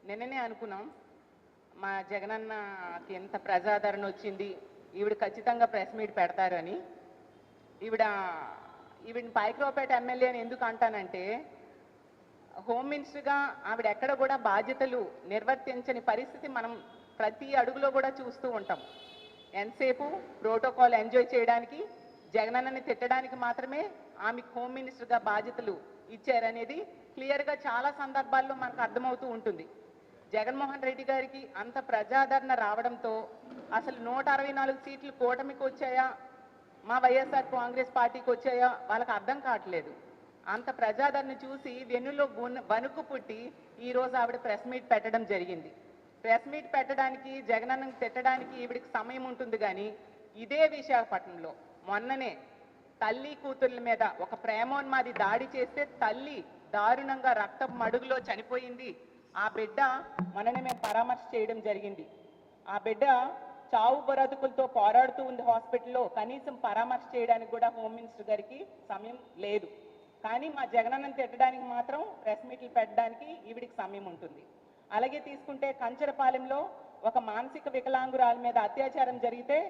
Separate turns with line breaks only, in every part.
నిన్ననే అనుకున్నాం మా జగనన్నకి ఎంత ప్రజాదరణ వచ్చింది, ఈవిడ ఖచ్చితంగా ప్రెస్ మీట్ పెడతారని. ఈవిడని పాయకరావుపేట ఎమ్మెల్యే అని ఎందుకు అంటానంటే, హోమ్ మినిస్టర్గా ఆవిడ ఎక్కడ కూడా బాధ్యతలు నిర్వర్తించని పరిస్థితి మనం ప్రతి అడుగులో కూడా చూస్తూ ఉంటాం. ఎంతసేపు ప్రోటోకాల్ ఎంజాయ్ చేయడానికి, జగనన్నని తిట్టడానికి మాత్రమే ఆమెకు హోమ్ మినిస్టర్గా బాధ్యతలు ఇచ్చారనేది క్లియర్గా చాలా సందర్భాల్లో మనకు అర్థమవుతూ ఉంటుంది. జగన్మోహన్ రెడ్డి గారికి అంత ప్రజాదరణ రావడంతో అసలు 164 సీట్లు కూటమికి వచ్చాయా, మా వైఎస్ఆర్ కాంగ్రెస్ పార్టీకి వచ్చాయా వాళ్ళకి అర్థం కావట్లేదు. అంత ప్రజాదరణ చూసి వెన్నులో వణుకు పుట్టి ఈరోజు ఆవిడ ప్రెస్ మీట్ పెట్టడం జరిగింది. ప్రెస్ మీట్ పెట్టడానికి, జగనన్నను తిట్టడానికి ఈవిడికి సమయం ఉంటుంది. కానీ ఇదే విశాఖపట్నంలో మొన్ననే తల్లి కూతుర్ల మీద ఒక ప్రేమోన్మాది దాడి చేస్తే తల్లి దారుణంగా రక్తపు మడుగులో చనిపోయింది. ఆ బిడ్డ మొన్ననే మేము పరామర్శ చేయడం జరిగింది. ఆ బిడ్డ చావు బ్రతుకులతో పోరాడుతూ ఉంది హాస్పిటల్లో. కనీసం పరామర్శ చేయడానికి కూడా హోమ్ మినిస్టర్ గారికి సమయం లేదు. కానీ మా జగనన్నను తిట్టడానికి మాత్రం ప్రెస్ మీట్లు పెట్టడానికి ఈవిడికి సమయం ఉంటుంది. అలాగే తీసుకుంటే కంచరపాలెంలో ఒక మానసిక వికలాంగురాల మీద అత్యాచారం జరిగితే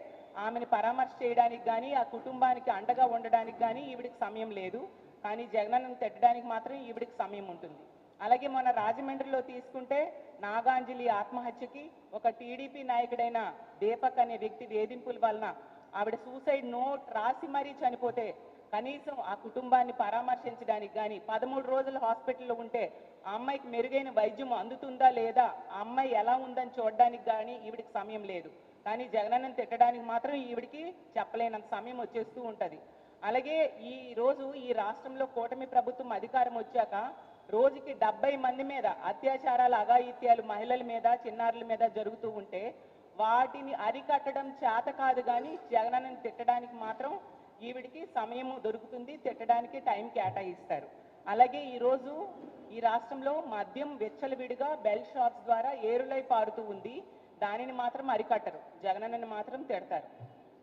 ఆమెను పరామర్శ చేయడానికి కానీ, ఆ కుటుంబానికి అండగా ఉండడానికి కానీ ఈవిడికి సమయం లేదు. కానీ జగనన్నను తిట్టడానికి మాత్రం ఈవిడికి సమయం ఉంటుంది. అలాగే మొన్న రాజమండ్రిలో తీసుకుంటే నాగాంజలి ఆత్మహత్యకి ఒక టీడీపీ నాయకుడైన దీపక్ అనే వ్యక్తి వేధింపుల వలన ఆవిడ సూసైడ్ నోట్ రాసి మరీ చనిపోతే కనీసం ఆ కుటుంబాన్ని పరామర్శించడానికి కానీ, 13 రోజులు హాస్పిటల్లో ఉంటే ఆ అమ్మాయికి మెరుగైన వైద్యం అందుతుందా లేదా, ఆ అమ్మాయి ఎలా ఉందని చూడడానికి కానీ ఈవిడికి సమయం లేదు. కానీ జగనన్నను తిట్టడానికి మాత్రం ఈవిడికి చెప్పలేనంత సమయం వచ్చేస్తూ ఉంటుంది. అలాగే ఈ రోజు ఈ రాష్ట్రంలో కూటమి ప్రభుత్వం అధికారం వచ్చాక రోజుకి 70 మంది మీద అత్యాచారాలు, అఘాయిత్యాలు మహిళల మీద, చిన్నారుల మీద జరుగుతూ ఉంటే వాటిని అరికట్టడం చేత కాదు. కానీ జగనన్నను తిట్టడానికి మాత్రం ఈవిడికి సమయం దొరుకుతుంది, తిట్టడానికి టైం కేటాయిస్తారు. అలాగే ఈరోజు ఈ రాష్ట్రంలో మద్యం విచ్చలవిడిగా బెల్ షాప్స్ ద్వారా ఏరులై పారుతూ ఉంది. దానిని మాత్రం అరికట్టరు, జగనన్నని మాత్రం తిడతారు.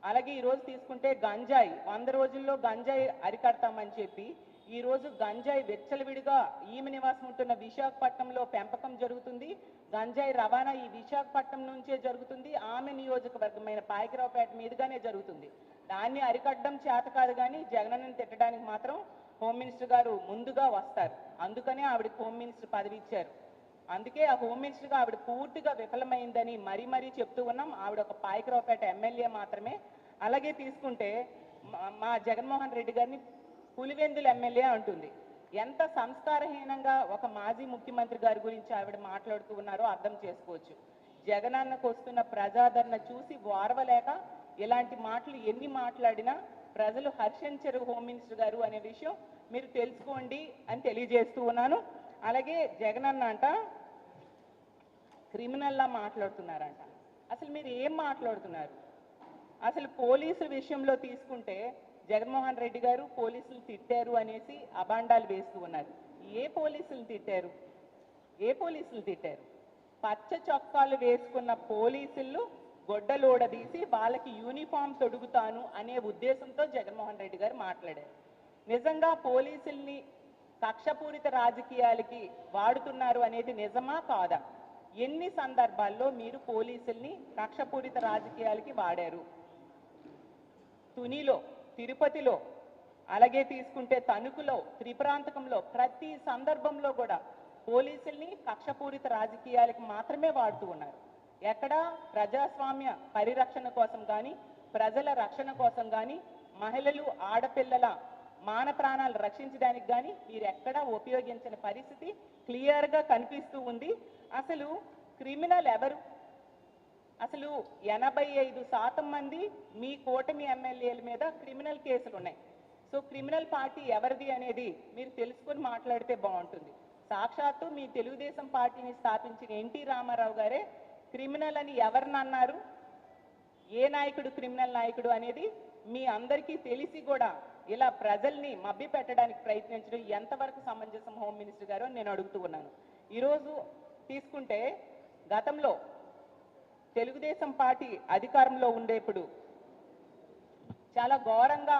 అలాగే ఈరోజు తీసుకుంటే గంజాయి 100 రోజుల్లో గంజాయి అరికడతామని చెప్పి ఈరోజు గంజాయి విచ్చలవిడిగా ఈమె నివాసం ఉంటున్న విశాఖపట్నంలో పెంపకం జరుగుతుంది. గంజాయి రవాణా ఈ విశాఖపట్నం నుంచే జరుగుతుంది. ఆమె నియోజకవర్గమైన పాయకరావుపేట మీదుగానే జరుగుతుంది. దాన్ని అరికట్టడం చేత కాదు. కానీ జగనన్నని తిట్టడానికి మాత్రం హోమ్ మినిస్టర్ గారు ముందుగా వస్తారు. అందుకనే ఆవిడకి హోమ్ మినిస్టర్ పదవి ఇచ్చారు. అందుకే ఆ హోమ్ మినిస్టర్గా ఆవిడ పూర్తిగా విఫలమైందని మరీ చెప్తూ ఉన్నాం. ఆవిడ ఒక పాయకరావుపేట ఎమ్మెల్యే మాత్రమే. అలాగే తీసుకుంటే మా జగన్మోహన్ రెడ్డి గారిని పులివెందుల ఎమ్మెల్యే అంటుంది. ఎంత సంస్కారహీనంగా ఒక మాజీ ముఖ్యమంత్రి గారి గురించి ఆవిడ మాట్లాడుతూ ఉన్నారో అర్థం చేసుకోవచ్చు. జగనన్నకు వస్తున్న ప్రజాదరణ చూసి వారవలేక ఇలాంటి మాటలు ఎన్ని మాట్లాడినా ప్రజలు హర్షించరు హోమ్ మినిస్టర్ గారు అనే విషయం మీరు తెలుసుకోండి అని తెలియజేస్తూ ఉన్నాను. అలాగే జగనన్న అంట క్రిమినల్లా మాట్లాడుతున్నారంట. అసలు మీరు ఏం మాట్లాడుతున్నారు? అసలు పోలీసు విషయంలో తీసుకుంటే జగన్మోహన్ రెడ్డి గారు పోలీసులు తిట్టారు అనేసి అబాండాలు వేస్తూ ఉన్నారు. ఏ పోలీసులు తిట్టారు? ఏ పోలీసులు తిట్టారు? పచ్చ చొక్కాలు వేసుకున్న పోలీసులు గొడ్డలోడదీసి వాళ్ళకి యూనిఫామ్ తొడుగుతాను అనే ఉద్దేశంతో జగన్మోహన్ రెడ్డి గారు మాట్లాడారు. నిజంగా పోలీసుల్ని కక్షపూరిత రాజకీయాలకి వాడుతున్నారు అనేది నిజమా కాదా? ఎన్ని సందర్భాల్లో మీరు పోలీసుల్ని కక్షపూరిత రాజకీయాలకి వాడారు? తునిలో, తిరుపతిలో, అలాగే తీసుకుంటే తణుకులో, త్రిపురాంతకంలో ప్రతి సందర్భంలో కూడా పోలీసుల్ని కక్షపూరిత రాజకీయాలకి మాత్రమే వాడుతూ ఉన్నారు. ఎక్కడ ప్రజాస్వామ్య పరిరక్షణ కోసం కానీ, ప్రజల రక్షణ కోసం కానీ, మహిళలు ఆడపిల్లల మాన ప్రాణాలు రక్షించడానికి కానీ మీరు ఎక్కడా ఉపయోగించిన పరిస్థితి క్లియర్గా కనిపిస్తూ ఉంది. అసలు క్రిమినల్ ఎవరు? అసలు 85% మంది మీ కూటమి ఎమ్మెల్యేల మీద క్రిమినల్ కేసులు ఉన్నాయి. సో క్రిమినల్ పార్టీ ఎవరిది అనేది మీరు తెలుసుకొని మాట్లాడితే బాగుంటుంది. సాక్షాత్తు మీ తెలుగుదేశం పార్టీని స్థాపించిన ఎన్టీ రామారావు గారే క్రిమినల్ అని ఎవరిని అన్నారు? ఏ నాయకుడు క్రిమినల్ నాయకుడు అనేది మీ అందరికీ తెలిసి కూడా ఇలా ప్రజల్ని మభ్య పెట్టడానికి ప్రయత్నించడం ఎంతవరకు సమంజసం హోమ్ మినిస్టర్ గారు అని నేను అడుగుతూ ఉన్నాను. ఈరోజు తీసుకుంటే గతంలో తెలుగుదేశం పార్టీ అధికారంలో ఉండేప్పుడు చాలా ఘోరంగా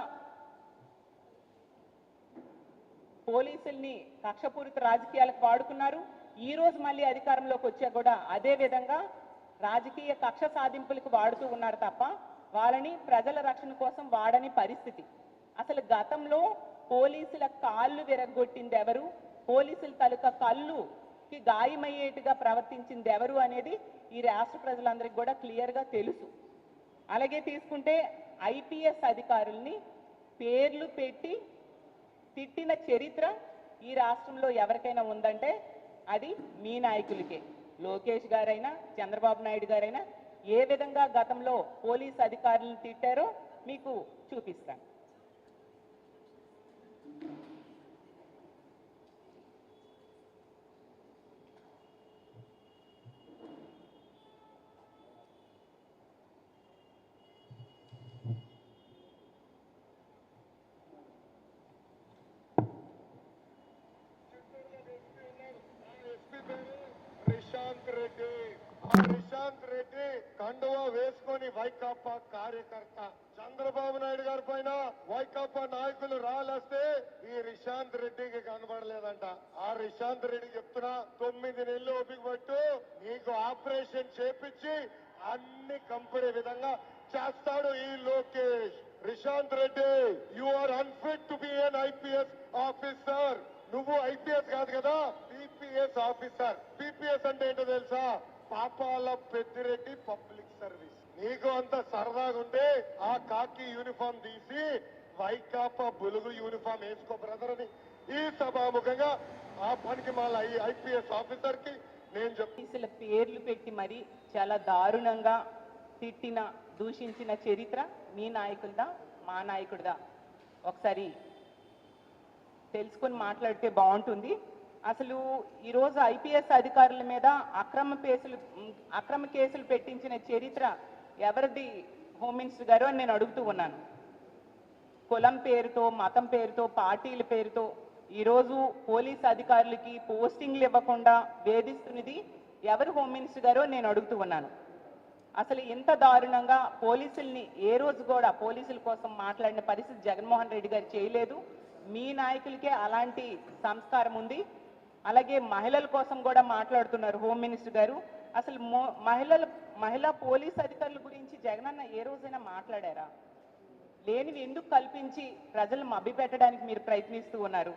పోలీసుల్ని కక్షపూరిత రాజకీయాలకు వాడుకున్నారు. ఈ రోజు మళ్ళీ అధికారంలోకి వచ్చా కూడా అదే విధంగా రాజకీయ కక్ష సాధింపులకు వాడుతూ ఉన్నారు తప్ప వాళ్ళని ప్రజల రక్షణ కోసం వాడని పరిస్థితి. అసలు గతంలో పోలీసుల కాళ్ళు విరగ్గొట్టింది ఎవరు, పోలీసుల తాలూకా కళ్ళుకి గాయమయ్యేట్టుగా ప్రవర్తించింది ఎవరు అనేది ఈ రాష్ట్ర ప్రజలందరికీ కూడా క్లియర్గా తెలుసు. అలాగే తీసుకుంటే ఐపీఎస్ అధికారుల్ని పేర్లు పెట్టి తిట్టిన చరిత్ర ఈ రాష్ట్రంలో ఎవరికైనా ఉందంటే అది మీ నాయకులకే. లోకేష్ గారైనా చంద్రబాబు నాయుడు గారైనా ఏ విధంగా గతంలో పోలీస్ అధికారులను తిట్టారో మీకు చూపిస్తాను.
రిశాంత్ రెడ్డి కండువా వేసుకొని వైకాపా కార్యకర్త. చంద్రబాబు నాయుడు గారి పైన వైకాపా నాయకులు రాలేస్తే ఈ రిశాంత్ రెడ్డికి కనబడలేదంట. ఆ రిశాంత్ రెడ్డి చెప్తున్నా 9 నెలలు ఓపిక పట్టు, నీకు ఆపరేషన్ చేపించి అన్ని కంపెనీ విధంగా చేస్తాడు ఈ Lokesh. Rishant Reddy, you are unfit to be an IPS officer. నువ్వు ఐపీఎస్ కాదు కదా, పీపీఎస్ ఆఫీసర్. పీపీఎస్ అంటే ఏంటో తెలుసా? పాపాల పెద్దిరెడ్డి పబ్లిక్ సర్వీస్. నీకు అంత సరదాగా ఉంటే ఆ కాకి యూనిఫామ్ తీసి వైకాపా బులుగు యూనిఫామ్ వేసుకో బ్రదర్ అని ఈ సభాముఖంగా ఆ పనికి మళ్ళీ ఐపీఎస్ ఆఫీసర్ కి నేను
పోలీసుల పేర్లు పెట్టి మరి చాలా దారుణంగా తిట్టిన దూషించిన చరిత్ర మీ నాయకుడిదా మా నాయకుడిదా ఒకసారి తెలుసుకొని మాట్లాడితే బాగుంటుంది. అసలు ఈరోజు ఐపీఎస్ అధికారుల మీద అక్రమ కేసులు పెట్టించిన చరిత్ర ఎవరిది హోమ్ మినిస్టర్ గారు అని నేను అడుగుతూ ఉన్నాను. కులం పేరుతో, మతం పేరుతో, పార్టీల పేరుతో ఈరోజు పోలీస్ అధికారులకి పోస్టింగ్లు ఇవ్వకుండా వేధిస్తున్నది ఎవరు హోమ్ మినిస్టర్ గారు అని నేను అడుగుతూ ఉన్నాను. అసలు ఇంత దారుణంగా పోలీసుల్ని ఏ రోజు కూడా పోలీసుల కోసం మాట్లాడిన పరిస్థితి జగన్మోహన్ రెడ్డి గారు చేయలేదు. మీ నాయకులకే అలాంటి సంస్కారం ఉంది. అలాగే మహిళల కోసం కూడా మాట్లాడుతున్నారు హోమ్ మినిస్టర్ గారు. అసలు మహిళా పోలీస్ అధికారుల గురించి జగనన్న ఏ రోజైనా మాట్లాడారా? లేనివి ఎందుకు కల్పించి ప్రజలను మభ్యపెట్టడానికి మీరు ప్రయత్నిస్తూ ఉన్నారు?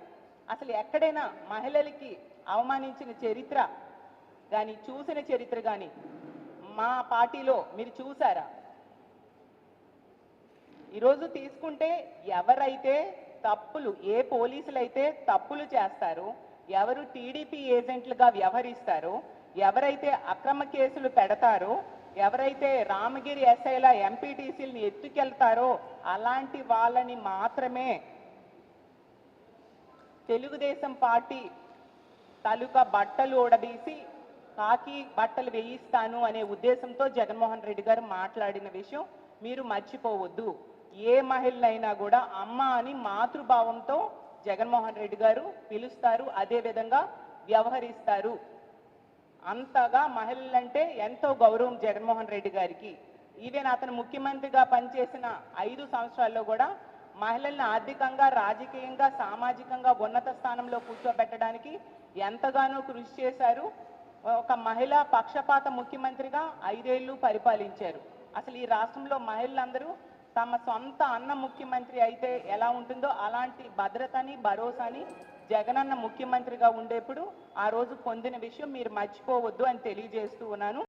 అసలు ఎక్కడైనా మహిళలకి అవమానించిన చరిత్ర కానీ చూసిన చరిత్ర కానీ మా పార్టీలో మీరు చూసారా? ఈరోజు తీసుకుంటే ఎవరైతే తప్పులు, ఏ పోలీసులు అయితే తప్పులు చేస్తారో, ఎవరు టీడీపీ ఏజెంట్లుగా వ్యవహరిస్తారో, ఎవరైతే అక్రమ కేసులు పెడతారో, ఎవరైతే రామగిరి ఎస్ఐల ఎంపీటీసీలను ఎత్తుకెళ్తారో అలాంటి వాళ్ళని మాత్రమే తెలుగుదేశం పార్టీ తాలూకా బట్టలు ఓడదీసి కాకి బట్టలు వేయిస్తాను అనే ఉద్దేశంతో జగన్మోహన్ రెడ్డి గారు మాట్లాడిన విషయం మీరు మర్చిపోవద్దు. ఏ మహిళనైనా కూడా అమ్మ అని మాతృభావంతో జగన్మోహన్ రెడ్డి గారు పిలుస్తారు, అదే విధంగా వ్యవహరిస్తారు. అంతగా మహిళలంటే ఎంతో గౌరవం జగన్మోహన్ రెడ్డి గారికి. ఈవెన్ అతను ముఖ్యమంత్రిగా పనిచేసిన 5 సంవత్సరాల్లో కూడా మహిళల్ని ఆర్థికంగా, రాజకీయంగా, సామాజికంగా ఉన్నత స్థానంలో కూర్చోబెట్టడానికి ఎంతగానో కృషి చేశారు. ఒక మహిళా పక్షపాత ముఖ్యమంత్రిగా 5 ఏళ్ళు పరిపాలించారు. అసలు ఈ రాష్ట్రంలో మహిళలందరూ తమ సొంత అన్న ముఖ్యమంత్రి అయితే ఎలా ఉంటుందో అలాంటి భద్రతని, భరోసాని జగనన్న ముఖ్యమంత్రిగా ఉండేప్పుడు ఆ రోజు పొందిన విషయం మీరు మర్చిపోవద్దు అని తెలియజేస్తూ ఉన్నాను.